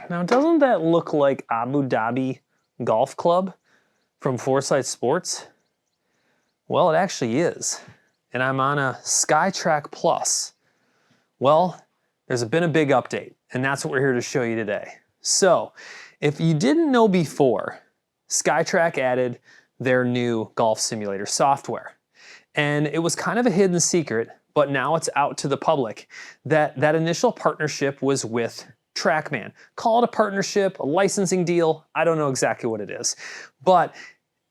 Now, doesn't that look like Abu Dhabi Golf Club from Foresight Sports? Well, it actually is. And I'm on a SkyTrak Plus. Well, there's been a big update, and that's what we're here to show you today. So, if you didn't know before, SkyTrak added their new golf simulator software. And it was kind of a hidden secret, but now it's out to the public that that initial partnership was with Trackman. Call it a partnership, a licensing deal, I don't know exactly what it is. But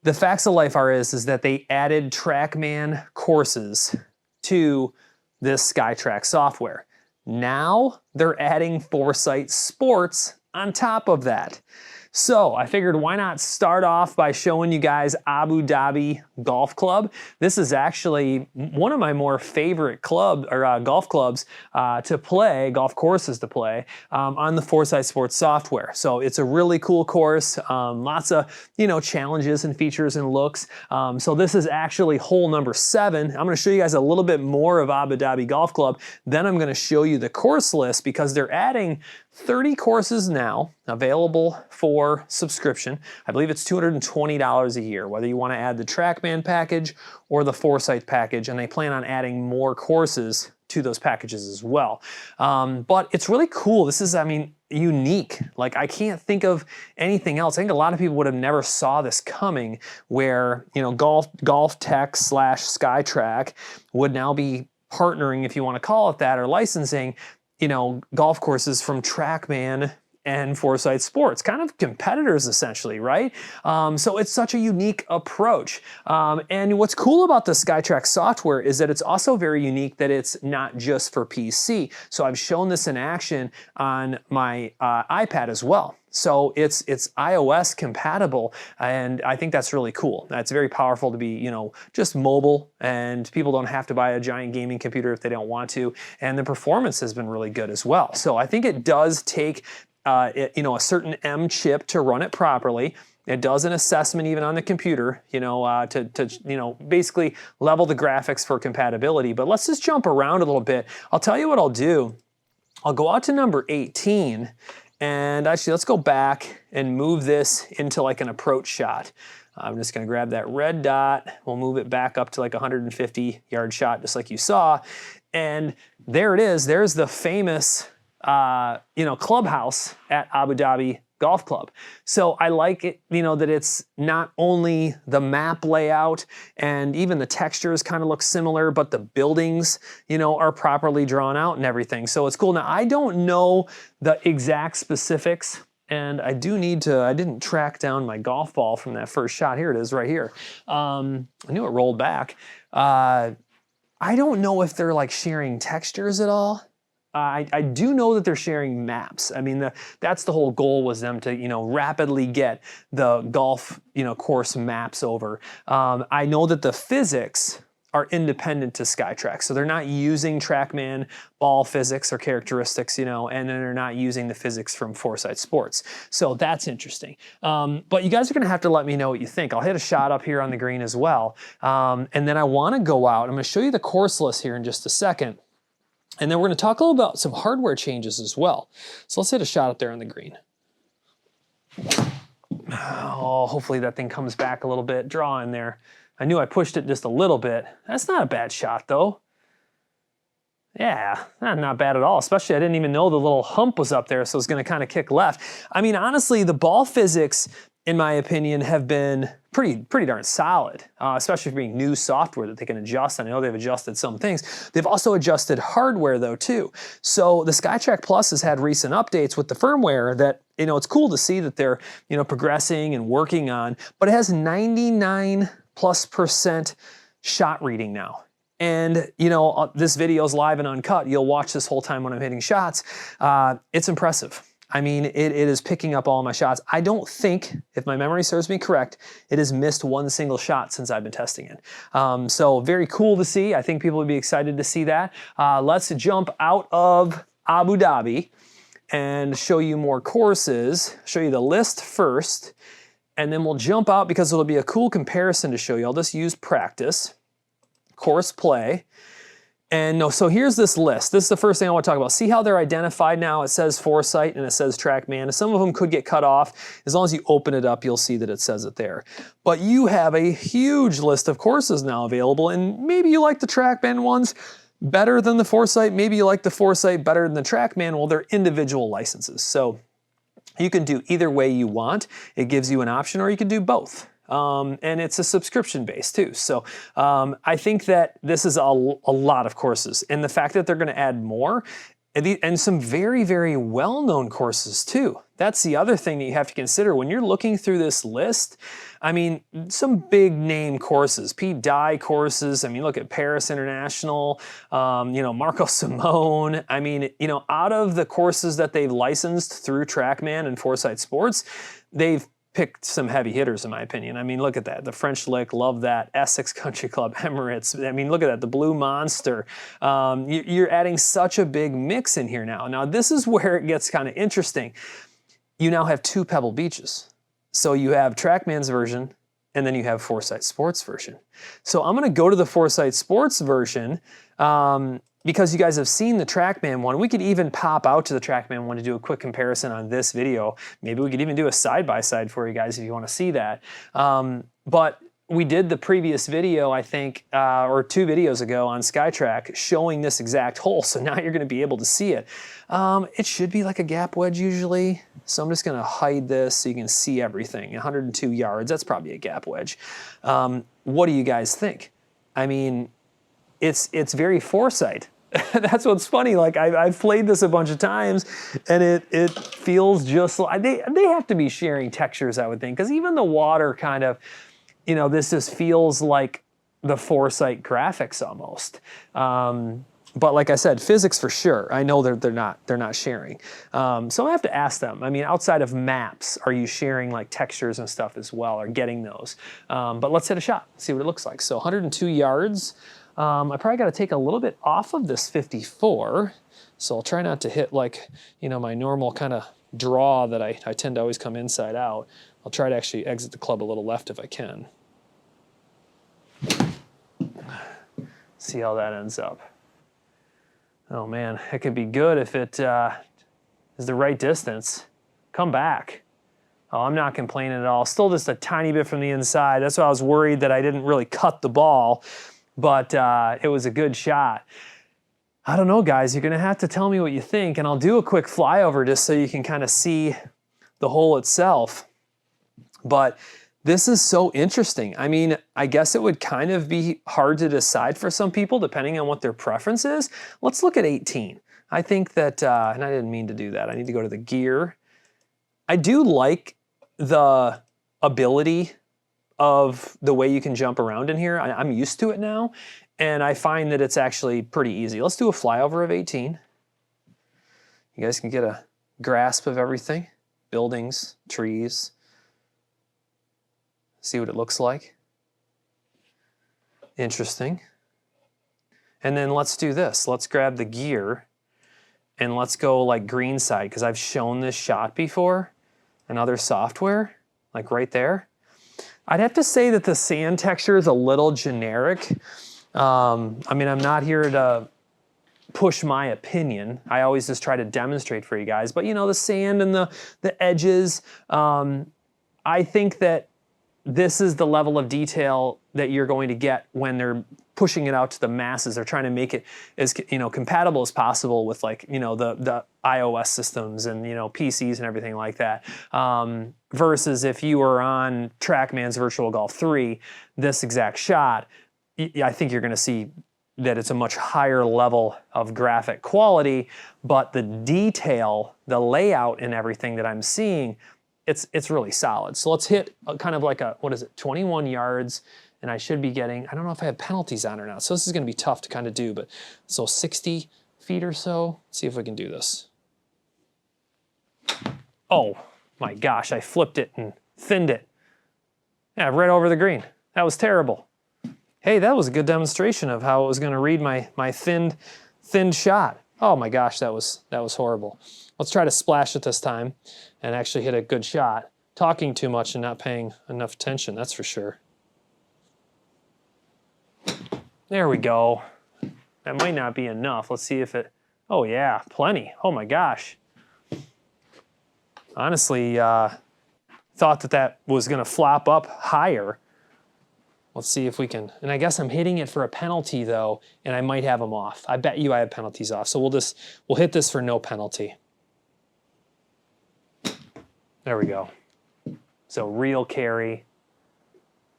the facts of life is that they added Trackman courses to this SkyTrak software. Now they're adding Foresight Sports on top of that. So I figured why not start off by showing you guys Abu Dhabi Golf Club. This is actually one of my more favorite golf clubs to play, golf courses to play on the Foresight Sports software. So it's a really cool course, lots of challenges and features and looks. So this is actually hole number 7. I'm going to show you guys a little bit more of Abu Dhabi Golf Club. Then I'm going to show you the course list because they're adding 30 courses now available for subscription. I believe it's $220 a year, whether you want to add the Trackman package or the Foresight package, and they plan on adding more courses to those packages as well. But it's really cool. This is, unique. Like, I can't think of anything else. I think a lot of people would have never saw this coming where, Golf Tech / SkyTrak would now be partnering, if you want to call it that, or licensing golf courses from Trackman and Foresight Sports, kind of competitors essentially, right? So it's such a unique approach. And what's cool about the SkyTrak software is that it's also very unique that it's not just for PC. So I've shown this in action on my iPad as well. So it's iOS compatible, and I think that's really cool. That's very powerful to be, just mobile, and people don't have to buy a giant gaming computer if they don't want to, and the performance has been really good as well. So I think it does take a certain M chip to run it properly. It does an assessment even on the computer, to basically level the graphics for compatibility. But let's just jump around a little bit. I'll tell you what I'll do. I'll go out to number 18. And actually, let's go back and move this into like an approach shot. I'm just going to grab that red dot. We'll move it back up to like a 150-yard shot, just like you saw. And there it is. There's the famous, clubhouse at Abu Dhabi Golf Club. So I like it, that it's not only the map layout and even the textures kind of look similar, but the buildings, are properly drawn out and everything. So it's cool. Now, I don't know the exact specifics, and I didn't track down my golf ball from that first shot. Here it is right here. I knew it rolled back. I don't know if they're like sharing textures at all. I do know that they're sharing maps. That's the whole goal, was them to, rapidly get the golf, course maps over. I know that the physics are independent to SkyTrak. So they're not using Trackman ball physics or characteristics, and then they're not using the physics from Foresight Sports. So that's interesting. But you guys are gonna have to let me know what you think. I'll hit a shot up here on the green as well. And then I wanna go out, I'm gonna show you the course list here in just a second. And then we're going to talk a little about some hardware changes as well. So let's hit a shot up there on the green. Oh, hopefully that thing comes back a little bit. Draw in there. I knew I pushed it just a little bit. That's not a bad shot though. Yeah, not bad at all. Especially I didn't even know the little hump was up there, so it's going to kind of kick left. Honestly, the ball physics, in my opinion, have been pretty darn solid, especially for being new software that they can adjust. I know they've adjusted some things. They've also adjusted hardware though too. So the SkyTrak Plus has had recent updates with the firmware that, it's cool to see that they're, progressing and working on, but it has 99+% shot reading now. And, this video is live and uncut. You'll watch this whole time when I'm hitting shots. It's impressive. It is picking up all my shots. I don't think, if my memory serves me correct, it has missed one single shot since I've been testing it. So very cool to see. I think people would be excited to see that. Let's jump out of Abu Dhabi and show you more courses, show you the list first, and then we'll jump out because it'll be a cool comparison to show you. I'll just use practice, course play, And no, so here's this list. This is the first thing I want to talk about. See how they're identified now? It says Foresight and it says Trackman. Some of them could get cut off. As long as you open it up, you'll see that it says it there. But you have a huge list of courses now available, and maybe you like the Trackman ones better than the Foresight. Maybe you like the Foresight better than the Trackman. Well, they're individual licenses. So you can do either way you want. It gives you an option, or you can do both. And it's a subscription base too. So I think that this is a lot of courses, and the fact that they're going to add more and some very, very well-known courses too. That's the other thing that you have to consider when you're looking through this list. I mean, some big name courses, Pete Dye courses. I mean, look at Paris International, you know, Marco Simone. I mean, you know, out of the courses that they've licensed through Trackman and Foresight Sports, they've picked some heavy hitters in my opinion. I mean, look at that. The French Lick, love that. Essex Country Club, Emirates. I mean, look at that. The Blue Monster. You're adding such a big mix in here now. Now, this is where it gets kind of interesting. You now have 2 Pebble Beaches. So you have Trackman's version, and then you have Foresight Sports version. So I'm going to go to the Foresight Sports version because you guys have seen the Trackman one. We could even pop out to the Trackman one to do a quick comparison on this video. Maybe we could even do a side-by-side for you guys if you want to see that. But we did the previous video, I think, or 2 videos ago on SkyTrak showing this exact hole. So now you're going to be able to see it. It should be like a gap wedge usually. So I'm just going to hide this so you can see everything. 102 yards, that's probably a gap wedge. What do you guys think? I mean, it's very Foresight. That's what's funny. Like I've played this a bunch of times, and it feels just like they have to be sharing textures, I would think, because even the water kind of, you know, this just feels like the Foresight graphics almost. But like I said, physics for sure. I know they're not sharing. So I have to ask them. I mean, outside of maps, are you sharing like textures and stuff as well, or getting those? But let's hit a shot, see what it looks like. So 102 yards. I probably got to take a little bit off of this 54. So I'll try not to hit like, you know, my normal kind of draw that I tend to always come inside out. I'll try to actually exit the club a little left if I can. See how that ends up. Oh man, it could be good if it is the right distance. Come back. Oh, I'm not complaining at all. Still just a tiny bit from the inside. That's why I was worried that I didn't really cut the ball, but it was a good shot. I don't know, guys. You're going to have to tell me what you think, and I'll do a quick flyover just so you can kind of see the hole itself. But this is so interesting. I mean, I guess it would kind of be hard to decide for some people depending on what their preference is. Let's look at 18. I think that, and I didn't mean to do that. I need to go to the gear. I do like the ability of the way you can jump around in here. I'm used to it now, and I find that it's actually pretty easy. Let's do a flyover of 18. You guys can get a grasp of everything. Buildings, trees. See what it looks like. Interesting. And then let's do this. Let's grab the gear and let's go like Greenside, because I've shown this shot before in other software, like right there. I'd have to say that the sand texture is a little generic. I mean, I'm not here to push my opinion. I always just try to demonstrate for you guys. But you know, the sand and the edges, I think that this is the level of detail that you're going to get when they're pushing it out to the masses. They're trying to make it as, you know, compatible as possible with, like, you know, the iOS systems and, you know, PCs and everything like that. Versus if you were on Trackman's Virtual Golf 3, this exact shot, I think you're going to see that it's a much higher level of graphic quality, but the detail, the layout and everything that I'm seeing, it's really solid. So let's hit kind of like a, what is it, 21 yards, and I should be getting, I don't know if I have penalties on or not, so this is gonna be tough to kind of do, but so 60 feet or so. Let's see if we can do this. Oh my gosh, I flipped it and thinned it. Yeah, right over the green. That was terrible. Hey, that was a good demonstration of how it was gonna read my thinned shot. Oh my gosh, that was horrible. Let's try to splash it this time and actually hit a good shot. Talking too much and not paying enough attention, that's for sure. There we go. That might not be enough. Let's see if it, oh yeah, plenty. Oh my gosh. Honestly, thought that was gonna flop up higher. Let's see if we can, and I guess I'm hitting it for a penalty though, and I might have them off. I bet you I have penalties off. So we'll hit this for no penalty. There we go. So real carry.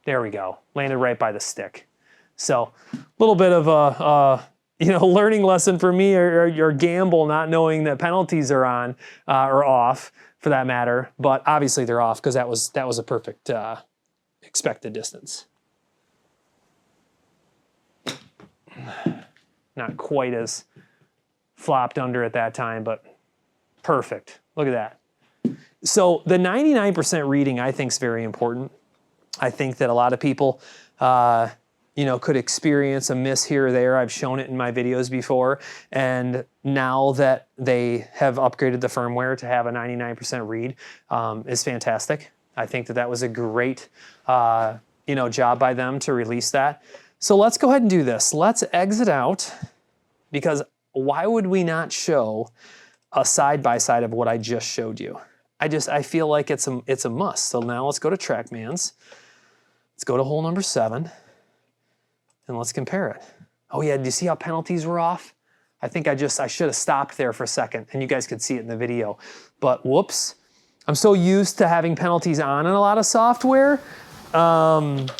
There we go. Landed right by the stick. So a little bit of a learning lesson for me, or your gamble, not knowing that penalties are on or off for that matter. But obviously they're off because that was a perfect expected distance. Not quite as flopped under at that time, but perfect. Look at that. So the 99% reading I think is very important. I think that a lot of people could experience a miss here or there. I've shown it in my videos before. And now that they have upgraded the firmware to have a 99% read is fantastic. I think that was a great job by them to release that. So let's go ahead and do this. Let's exit out, because why would we not show a side-by-side of what I just showed you? I feel like it's a must. So now let's go to Trackman's. Let's go to hole number 7 and let's compare it. Oh yeah, do you see how penalties were off? I think I should have stopped there for a second and you guys could see it in the video, but whoops. I'm so used to having penalties on in a lot of software that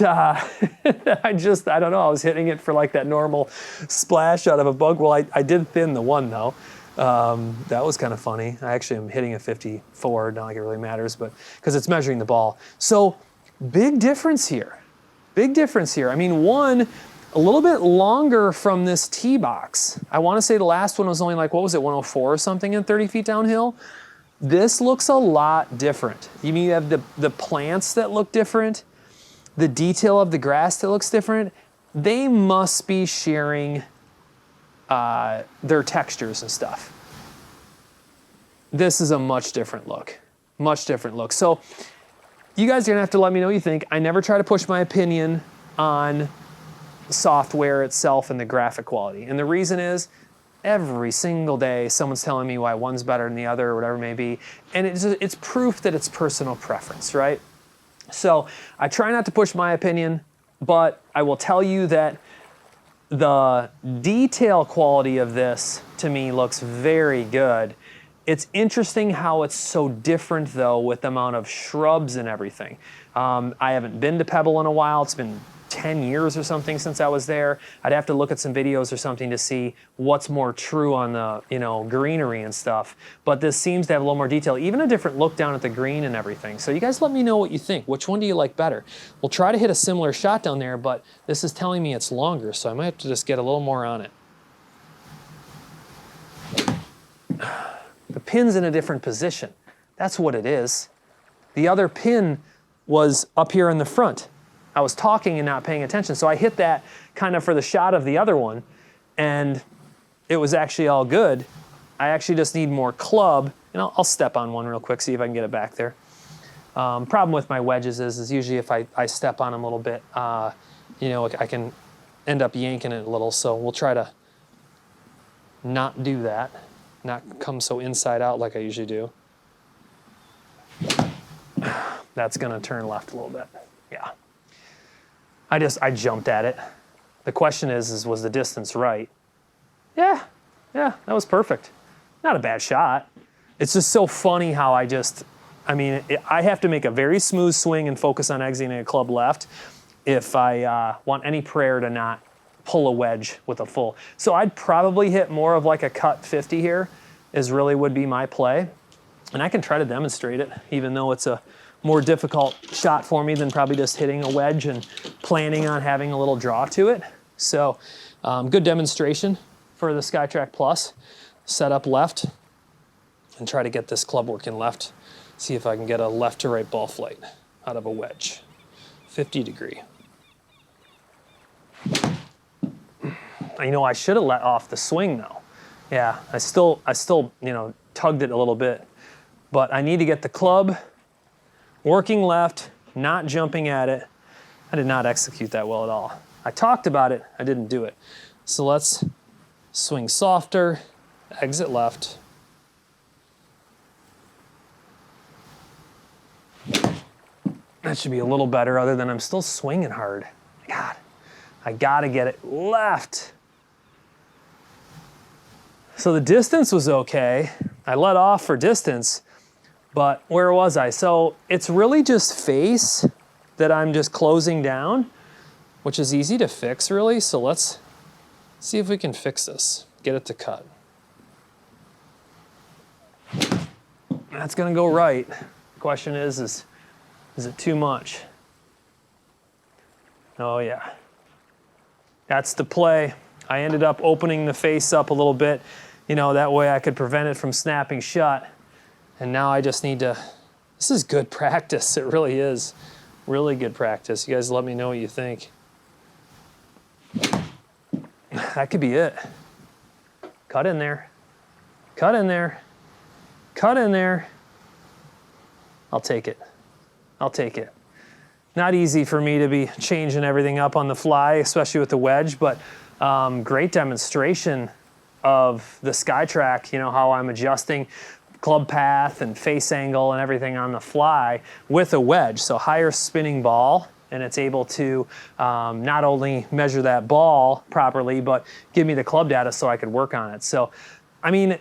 I don't know, I was hitting it for like that normal splash out of a bug. Well, I did thin the one though. That was kind of funny. I actually am hitting a 54, not like it really matters, but because it's measuring the ball. So big difference here. Big difference here. I mean, one, a little bit longer from this tee box. I want to say the last one was only like, what was it, 104 or something in 30 feet downhill? This looks a lot different. You have the plants that look different, the detail of the grass that looks different. They must be sharing their textures and stuff. This is a much different look. Much different look. So you guys are gonna have to let me know what you think. I never try to push my opinion on software itself and the graphic quality. And the reason is, every single day someone's telling me why one's better than the other or whatever it may be. And it's proof that it's personal preference, right? So I try not to push my opinion, but I will tell you that the detail quality of this to me looks very good. It's interesting how it's so different though with the amount of shrubs and everything. I haven't been to Pebble in a while. It's been 10 years or something since I was there. I'd have to look at some videos or something to see what's more true on the greenery and stuff. But this seems to have a little more detail, even a different look down at the green and everything. So you guys let me know what you think. Which one do you like better? We'll try to hit a similar shot down there, but this is telling me it's longer, so I might have to just get a little more on it. The pin's in a different position. That's what it is. The other pin was up here in the front. I was talking and not paying attention, so I hit that kind of for the shot of the other one, and it was actually all good. I actually just need more club, and I'll step on one real quick, see if I can get it back there. Problem with my wedges is usually if I step on them a little bit, I can end up yanking it a little, so we'll try to not do that, not come so inside out like I usually do. That's gonna turn left a little bit, yeah. I jumped at it. The question is was the distance right? Yeah, that was perfect. Not a bad shot. It's just so funny how I have to make a very smooth swing and focus on exiting a club left if I want any prayer to not pull a wedge with a full. So I'd probably hit more of like a cut 50 here would be my play. And I can try to demonstrate it, even though it's a more difficult shot for me than probably just hitting a wedge and planning on having a little draw to it. So good demonstration for the SkyTrak Plus. Set up left and try to get this club working left. See if I can get a left to right ball flight out of a wedge. 50 degree. I should have let off the swing though. Yeah, I still tugged it a little bit, but I need to get the club working left, not jumping at it. I did not execute that well at all. I talked about it, I didn't do it. So let's swing softer, exit left. That should be a little better, other than I'm still swinging hard. God, I gotta get it left. So the distance was okay. I let off for distance, but where was I? So it's really just face that I'm just closing down, which is easy to fix really. So let's see if we can fix this, get it to cut. That's gonna go right. The question is it too much? Oh yeah, that's the play. I ended up opening the face up a little bit, you know, that way I could prevent it from snapping shut. And now I just need to, this is good practice, it really is. Really good practice. You guys let me know what you think. That could be it. Cut in there, cut in there, cut in there. I'll take it. I'll take it. Not easy for me to be changing everything up on the fly, especially with the wedge, but great demonstration of the SkyTrak, you know, how I'm adjusting club path and face angle and everything on the fly with a wedge. So higher spinning ball, and it's able to not only measure that ball properly, but give me the club data so I could work on it. So, I mean,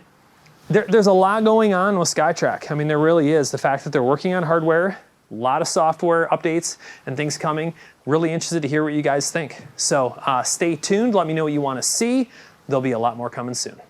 there's a lot going on with SkyTrak. I mean, there really is. The fact that they're working on hardware, a lot of software updates and things coming. Really interested to hear what you guys think. So stay tuned. Let me know what you want to see. There'll be a lot more coming soon.